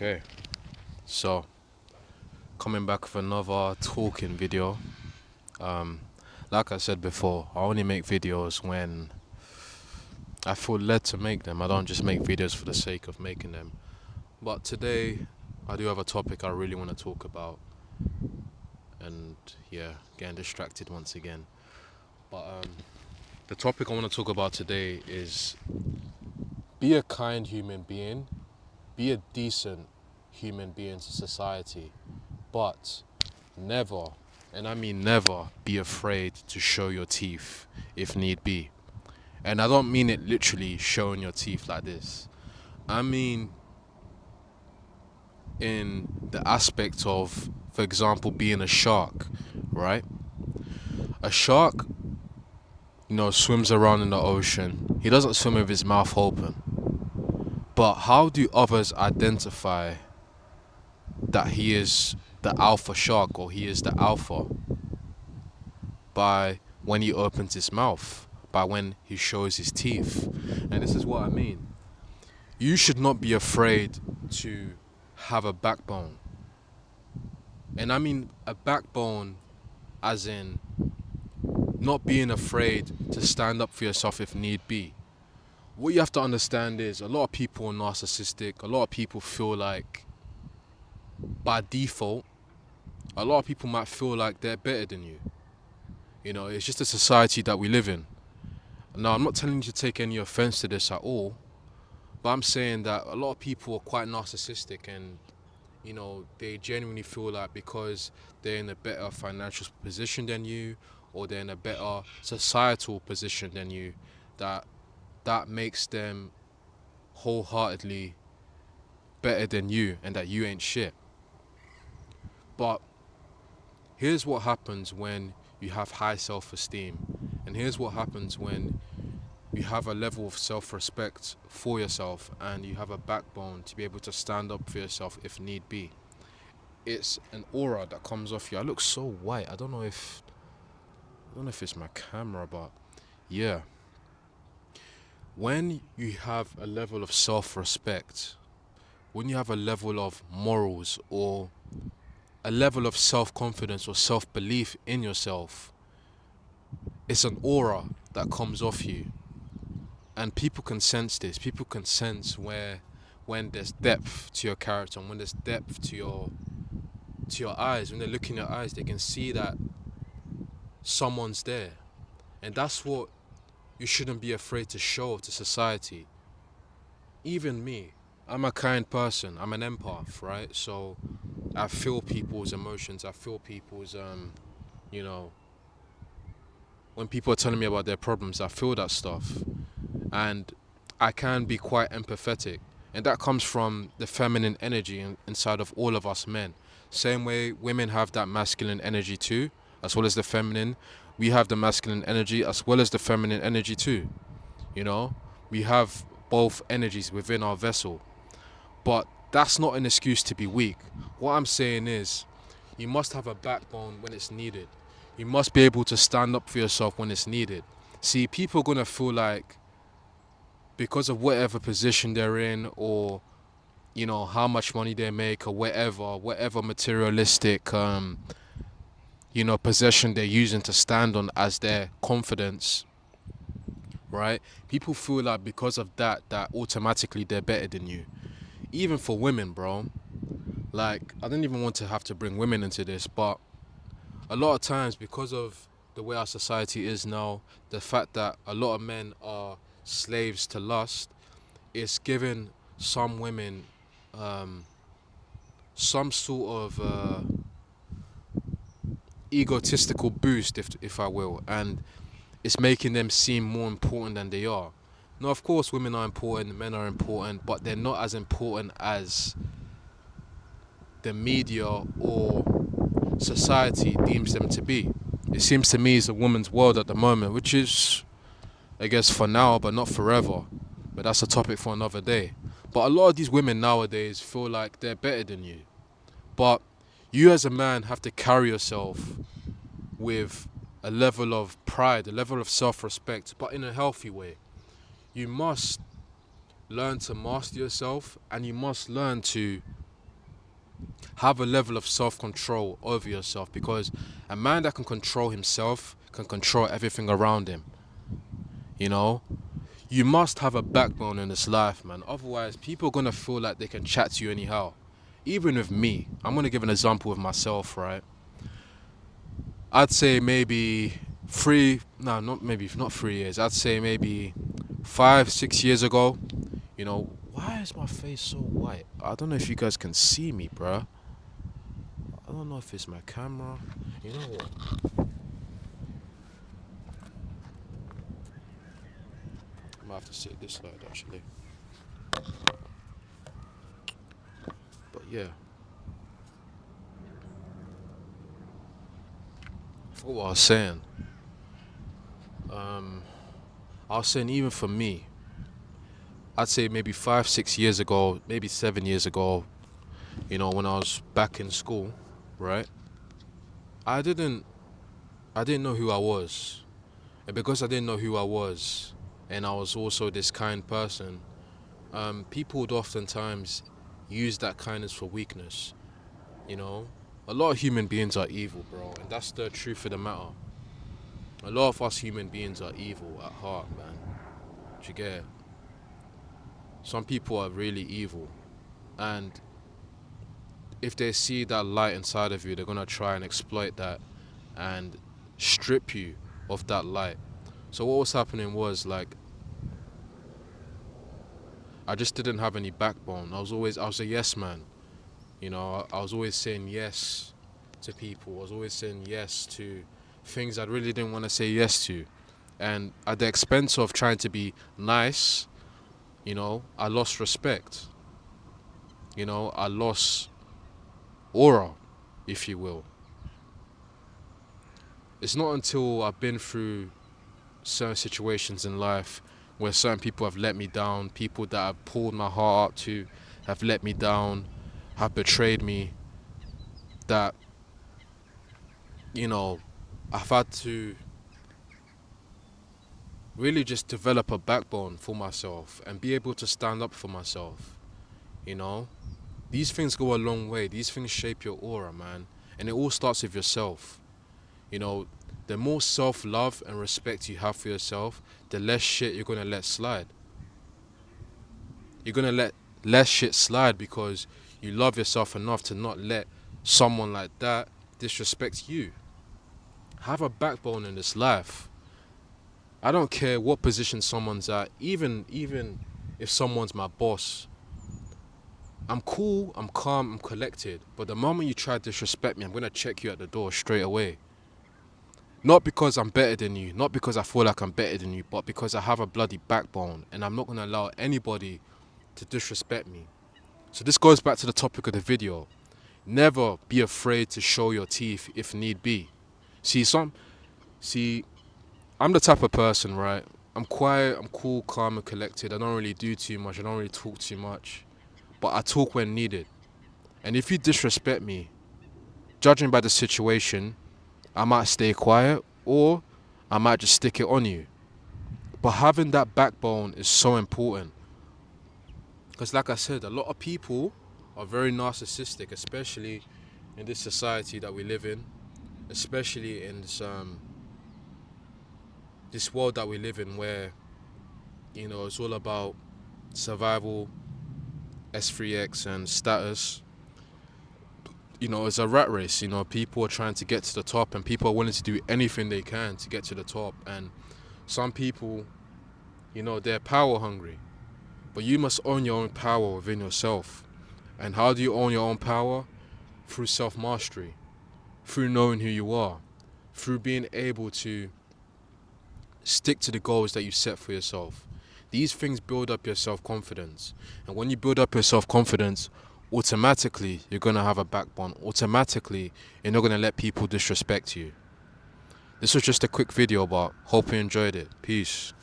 Okay, so coming back with another talking video. Um, like I said before, I only make videos when I feel led to make them. I don't just make videos for the sake of making them. But today, I do have a topic I really want to talk about, and yeah, getting distracted once again. But the topic I want to talk about today is be a kind human being, be a decent human being to society, but never, and I mean never, be afraid to show your teeth if need be. And I don't mean it literally showing your teeth like this. I mean in the aspect of, for example, being a shark, right? A shark, swims around in the ocean. He doesn't swim with his mouth open. But how do others identify that he is the alpha shark or he is the alpha? By when he opens his mouth, by when he shows his teeth. And this is what I mean. You should not be afraid to have a backbone. And I mean a backbone as in not being afraid to stand up for yourself if need be. What you have to understand is a lot of people are narcissistic. A lot of people feel like by default, a lot of people might feel like they're better than you. It's just a society that we live in. Now, I'm not telling you to take any offense to this at all, but I'm saying that a lot of people are quite narcissistic and, they genuinely feel like because they're in a better financial position than you or they're in a better societal position than you, that makes them wholeheartedly better than you and that you ain't shit. But here's what happens when you have high self-esteem, and here's what happens when you have a level of self-respect for yourself and you have a backbone to be able to stand up for yourself if need be. It's an aura that comes off you. I look so white. I don't know if it's my camera, but yeah. When you have a level of self-respect, when you have a level of morals or a level of self-confidence or self-belief in yourself, it's an aura that comes off you. And people can sense this. People can sense when there's depth to your character and when there's depth to your eyes. When they look in your eyes, they can see that someone's there. And that's what you shouldn't be afraid to show to society. Even me, I'm a kind person. I'm an empath, right? So I feel people's emotions. I feel people's, you know, when people are telling me about their problems, I feel that stuff. And I can be quite empathetic. And that comes from the feminine energy inside of all of us men. Same way women have that masculine energy too, as well as the feminine. We have the masculine energy as well as the feminine energy too. We have both energies within our vessel. But that's not an excuse to be weak. What I'm saying is, you must have a backbone when it's needed. You must be able to stand up for yourself when it's needed. See, people are going to feel like because of whatever position they're in or, how much money they make or whatever materialistic, possession they're using to stand on as their confidence, right? People feel like because of that automatically they're better than you. Even for women, bro. Like, I don't even want to have to bring women into this, but a lot of times because of the way our society is now, the fact that a lot of men are slaves to lust, it's given some women some sort of egotistical boost, if I will, and it's making them seem more important than they are. Now, of course, women are important, men are important, but they're not as important as the media or society deems them to be. It seems to me it's a woman's world at the moment, which is, I guess, for now, but not forever. But that's a topic for another day. But a lot of these women nowadays feel like they're better than you. But you as a man have to carry yourself with a level of pride, a level of self-respect, but in a healthy way. You must learn to master yourself and you must learn to Have a level of self-control over yourself, because a man that can control himself can control everything around him. You know, you must have a backbone in this life, man. Otherwise, people are gonna feel like they can chat to you anyhow. Even with me, I'm gonna give an example of myself, right? I'd say maybe not 3 years. I'd say maybe 5, 6 years ago. You know, why is my face so white? I don't know if you guys can see me, bruh. I don't know if it's my camera. You know what? I might have to sit this side actually. But yeah, I forgot what I was saying. I was saying even for me, I'd say maybe 5, 6 years ago, maybe 7 years ago. You know, when I was back in school, right? I didn't, I didn't know who I was, and because I didn't know who I was, and I was also this kind person, people would oftentimes use that kindness for weakness. You know, a lot of human beings are evil, bro, and that's the truth of the matter. A lot of us human beings are evil at heart, man. Do you get it? Some people are really evil, and if they see that light inside of you, they're gonna try and exploit that and strip you of that light. So what was happening was, like, I just didn't have any backbone. I was a yes man. You know, I was always saying yes to people. I was always saying yes to things I really didn't want to say yes to. And at the expense of trying to be nice, you know, I lost respect. You know, I lost aura, if you will. It's not until I've been through certain situations in life where certain people have let me down, people that have pulled my heart up to have let me down, have betrayed me, that, you know, I've had to really just develop a backbone for myself and be able to stand up for myself. You know, these things go a long way. These things shape your aura, man. And it all starts with yourself. You know, the more self-love and respect you have for yourself, the less shit you're gonna let slide. You're gonna let less shit slide because you love yourself enough to not let someone like that disrespect you. Have a backbone in this life. I don't care what position someone's at, even if someone's my boss. I'm cool, I'm calm, I'm collected. But the moment you try to disrespect me, I'm gonna check you at the door straight away. Not because I'm better than you, not because I feel like I'm better than you, but because I have a bloody backbone and I'm not gonna allow anybody to disrespect me. So this goes back to the topic of the video. Never be afraid to show your teeth if need be. See, I'm the type of person, right? I'm quiet, I'm cool, calm and collected. I don't really do too much, I don't really talk too much. But I talk when needed. And if you disrespect me, judging by the situation, I might stay quiet or I might just stick it on you. But having that backbone is so important. Because like I said, a lot of people are very narcissistic, especially in this society that we live in, especially in this world that we live in where, you know, it's all about survival, S3X and status. You know, it's a rat race. You know, people are trying to get to the top and people are willing to do anything they can to get to the top. And some people, you know, they're power hungry. But you must own your own power within yourself. And how do you own your own power? Through self-mastery, through knowing who you are, through being able to stick to the goals that you set for yourself. These things build up your self-confidence. And when you build up your self-confidence, automatically you're going to have a backbone. Automatically you're not going to let people disrespect you. This was just a quick video, but hope you enjoyed it. Peace.